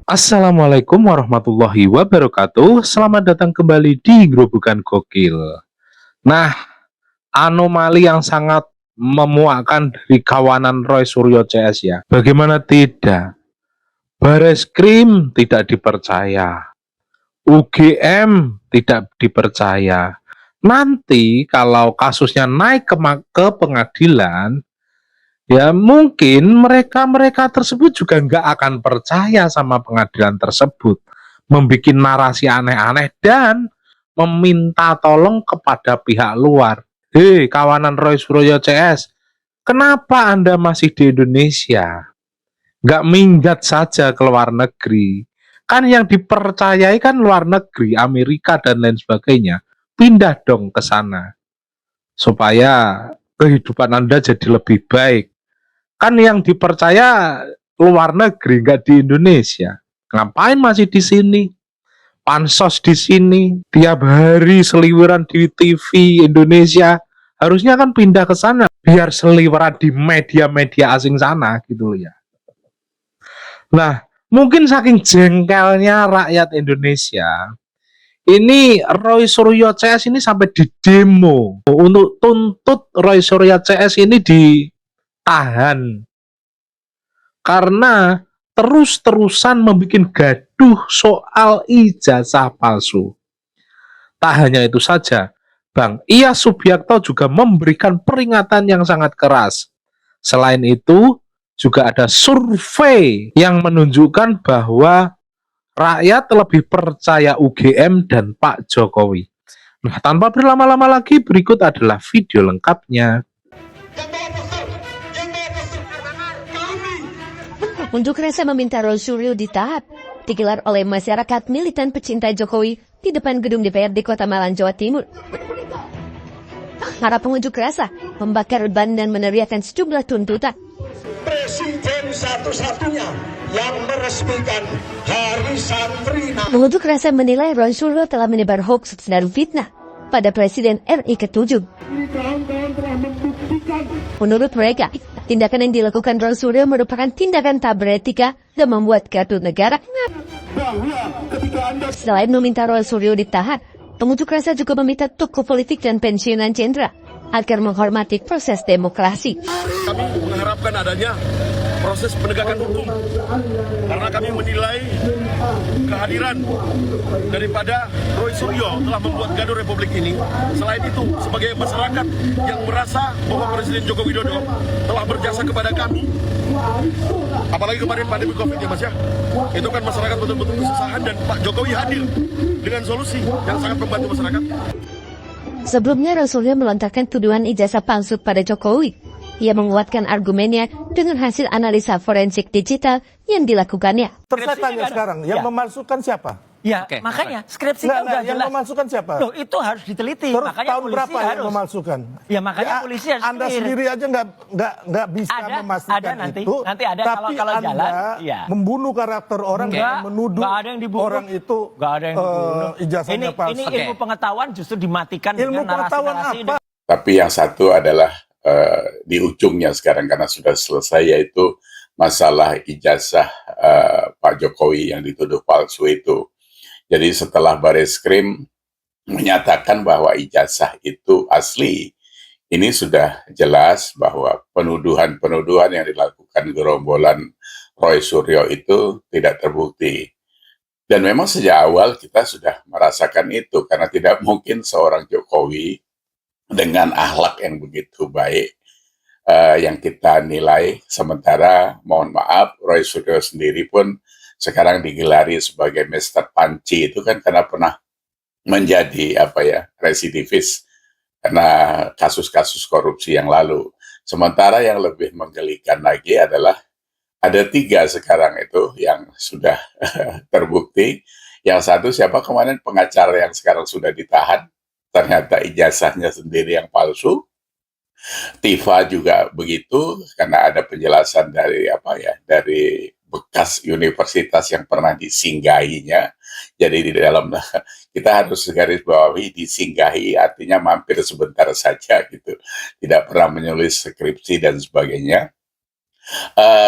Assalamualaikum warahmatullahi wabarakatuh. Selamat datang kembali di Grobogan Gokil. Nah, anomali yang sangat memuakkan dari kawanan Roy Suryo CS ya. Bagaimana tidak? Bareskrim tidak dipercaya. UGM tidak dipercaya. Nanti kalau kasusnya naik ke pengadilan, ya mungkin mereka-mereka tersebut juga nggak akan percaya sama pengadilan tersebut, membuat narasi aneh-aneh dan meminta tolong kepada pihak luar. Hei kawanan Roy Suryo CS, kenapa Anda masih di Indonesia? Nggak minggat saja ke luar negeri. Kan yang dipercayai kan luar negeri, Amerika dan lain sebagainya. Pindah dong ke sana, supaya kehidupan Anda jadi lebih baik. Kan yang dipercaya luar negeri, nggak di Indonesia. Ngapain masih di sini? Pansos di sini, tiap hari seliweran di TV Indonesia. Harusnya kan pindah ke sana, biar seliweran di media-media asing sana gitu loh ya. Nah, mungkin saking jengkelnya rakyat Indonesia, ini Roy Suryo CS ini sampai di demo untuk tuntut Roy Suryo CS ini ditahan karena terus-terusan membuat gaduh soal ijazah palsu. Tak hanya itu saja, Bang Iyas Subiakto juga memberikan peringatan yang sangat keras. Selain itu, juga ada survei yang menunjukkan bahwa rakyat lebih percaya UGM dan Pak Jokowi. Nah, tanpa berlama-lama lagi, berikut adalah video lengkapnya. Unjuk rasa meminta Roy Suryo ditahan digelar oleh masyarakat militan pecinta Jokowi di depan gedung DPRD Kota Malang, Jawa Timur. Para pengunjuk rasa membakar ban dan meneriakkan sejumlah tuntutan. Presiden satu-satunya yang meresmikan Hari Santri. Pengunjuk rasa menilai Roy Suryo telah menyebar hoax dan fitnah pada Presiden RI ke-7. Menurut mereka, tindakan yang dilakukan Roy Suryo merupakan tindakan tak beretika dan membuat gaduh negara. Selain meminta Roy Suryo ditahan, pengunjuk rasa juga meminta tokoh politik dan pensiunan jenderal agar menghormati proses demokrasi. Kami mengharapkan adanya proses penegakan hukum karena kami menilai kehadiran daripada Roy Suryo telah membuat gaduh Republik ini. Selain itu, sebagai masyarakat yang merasa bahwa Presiden Joko Widodo telah berjasa kepada kami, apalagi kemarin pandemi COVID ya Mas ya, itu kan masyarakat betul-betul kesusahan dan Pak Jokowi hadir dengan solusi yang sangat membantu masyarakat. Sebelumnya Roy Suryo melontarkan tuduhan ijazah palsu pada Jokowi. Ia menguatkan argumennya dengan hasil analisa forensik digital yang dilakukannya. Saya tanya sekarang, yang memalsukan siapa? Ya, makanya skripsinya udah yang jelas. memalsukan siapa? Loh, itu harus diteliti. Terus Makanya tahun polisi berapa harus. yang memalsukan? Ya, makanya polisi harus Anda clear. sendiri aja nggak bisa memastikan ada nanti, itu. nanti ada tapi kalau Anda jalan, ya. membunuh karakter orang dan menuduh nggak ada yang dibunuh. orang itu Nggak ada yang dibunuh. ijazahnya palsu. Ini ilmu pengetahuan justru dimatikan Ilmu dengan pengetahuan narasi-narasi. apa? Tapi yang satu adalah di ujungnya sekarang karena sudah selesai, yaitu masalah ijazah Pak Jokowi yang dituduh palsu itu. Jadi setelah Bareskrim menyatakan bahwa ijazah itu asli, ini sudah jelas bahwa penuduhan-penuduhan yang dilakukan gerombolan Roy Suryo itu tidak terbukti. Dan memang sejak awal kita sudah merasakan itu, karena tidak mungkin seorang Jokowi dengan akhlak yang begitu baik yang kita nilai, sementara mohon maaf Roy Suryo sendiri pun sekarang digelari sebagai Mr. Panci itu kan karena pernah menjadi residivis karena kasus-kasus korupsi yang lalu. Sementara yang lebih menggelikan lagi adalah ada 3 sekarang itu yang sudah terbukti. Yang satu siapa kemarin pengacara yang sekarang sudah ditahan, ternyata ijazahnya sendiri yang palsu. Tifa juga begitu karena ada penjelasan dari dari bekas universitas yang pernah disinggahinya. Jadi di dalam kita harus garis bawahi, disinggahi artinya mampir sebentar saja gitu. Tidak pernah menulis skripsi dan sebagainya.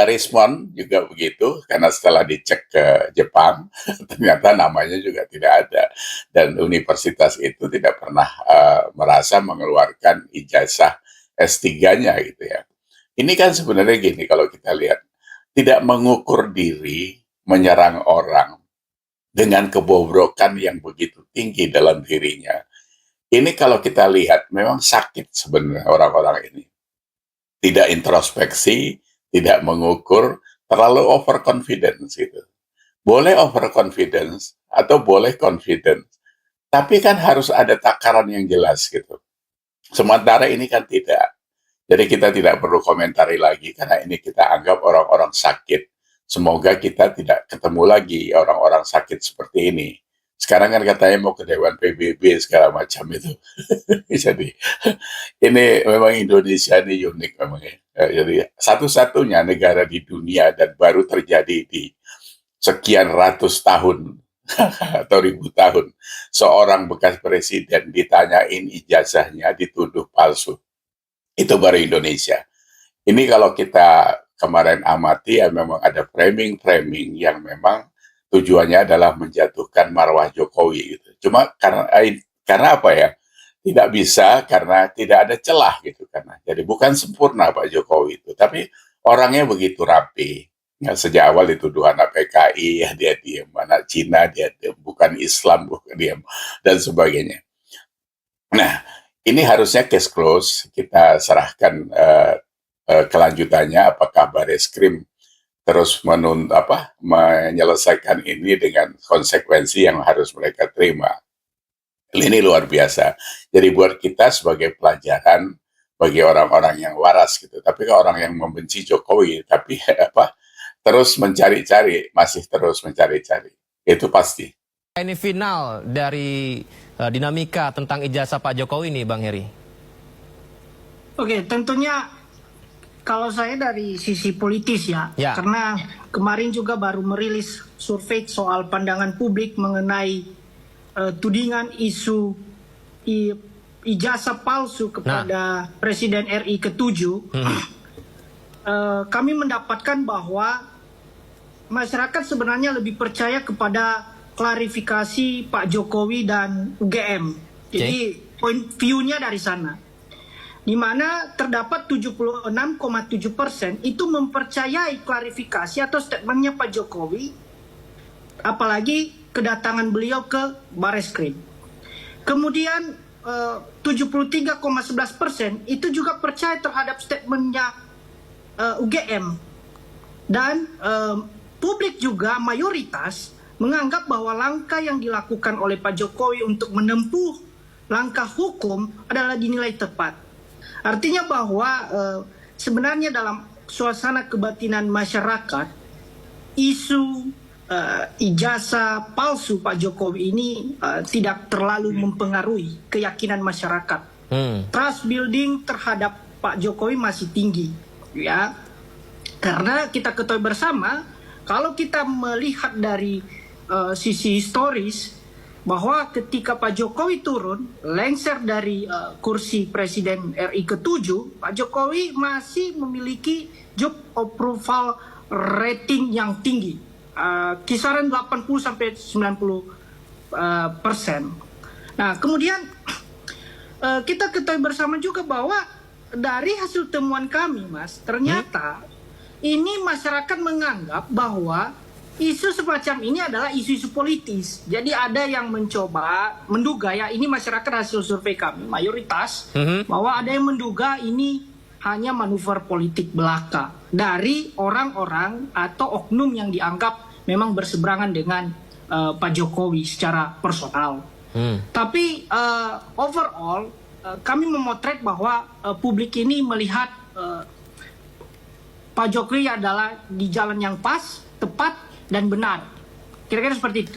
Rismon juga begitu, karena setelah dicek ke Jepang, ternyata namanya juga tidak ada. Dan universitas itu tidak pernah merasa mengeluarkan ijazah S3-nya gitu ya. Ini kan sebenarnya gini, kalau kita lihat, tidak mengukur diri, menyerang orang dengan kebobrokan yang begitu tinggi dalam dirinya. Ini kalau kita lihat, memang sakit sebenarnya orang-orang ini. Tidak introspeksi, tidak mengukur, terlalu overconfidence gitu. Boleh overconfidence atau boleh confidence, tapi kan harus ada takaran yang jelas gitu. Sementara ini kan tidak. Jadi kita tidak perlu komentari lagi karena ini kita anggap orang-orang sakit. Semoga kita tidak ketemu lagi orang-orang sakit seperti ini. Sekarang kan katanya mau ke Dewan PBB segala macam itu. Jadi ini memang Indonesia ini unik memang ya. Jadi satu-satunya negara di dunia dan baru terjadi di sekian ratus tahun atau ribu tahun seorang bekas presiden ditanyain ijazahnya dituduh palsu. Itu baru Indonesia. Ini kalau kita kemarin amati ya memang ada framing-framing yang memang tujuannya adalah menjatuhkan marwah Jokowi gitu. Cuma karena apa ya? Tidak bisa karena tidak ada celah gitu karena. Jadi bukan sempurna Pak Jokowi itu, tapi orangnya begitu rapi. Ya, sejak awal dituduh anak PKI ya dia diam, anak Cina dia diam, bukan Islam bukan diam dan sebagainya. Nah, ini harusnya case close, kita serahkan kelanjutannya apakah Bareskrim terus menyelesaikan ini dengan konsekuensi yang harus mereka terima. Ini luar biasa. Jadi buat kita sebagai pelajaran bagi orang-orang yang waras gitu. Tapi kalau orang yang membenci Jokowi, tapi terus mencari-cari, masih terus mencari-cari. Itu pasti. Ini final dari dinamika tentang ijazah Pak Jokowi nih, Bang Heri. Oke, tentunya kalau saya dari sisi politis ya, karena kemarin juga baru merilis survei soal pandangan publik mengenai tudingan isu ijazah palsu kepada Presiden RI ke-7. Kami mendapatkan bahwa masyarakat sebenarnya lebih percaya kepada klarifikasi Pak Jokowi dan UGM. Jadi point view-nya dari sana. Di mana terdapat 76,7% itu mempercayai klarifikasi atau statementnya Pak Jokowi, apalagi kedatangan beliau ke Bareskrim. Kemudian 73,11% itu juga percaya terhadap statementnya UGM. Dan publik juga mayoritas menganggap bahwa langkah yang dilakukan oleh Pak Jokowi untuk menempuh langkah hukum adalah dinilai tepat. Artinya bahwa sebenarnya dalam suasana kebatinan masyarakat, isu ijazah palsu Pak Jokowi ini tidak terlalu mempengaruhi keyakinan masyarakat. Trust building terhadap Pak Jokowi masih tinggi, ya. Karena kita ketahui bersama, kalau kita melihat dari sisi historis, bahwa ketika Pak Jokowi turun, lengser dari kursi Presiden RI ke-7, Pak Jokowi masih memiliki job approval rating yang tinggi, kisaran 80-90%. Nah, kemudian kita ketahui bersama juga bahwa dari hasil temuan kami, Mas, ternyata ini masyarakat menganggap bahwa isu semacam ini adalah isu-isu politis. Jadi ada yang menduga ya, ini masyarakat hasil survei kami, mayoritas, bahwa ada yang menduga ini hanya manuver politik belaka dari orang-orang atau oknum yang dianggap memang berseberangan dengan Pak Jokowi secara personal. Tapi overall, kami memotret bahwa publik ini melihat Pak Jokowi adalah di jalan yang pas, tepat, dan benar. Kira-kira seperti itu.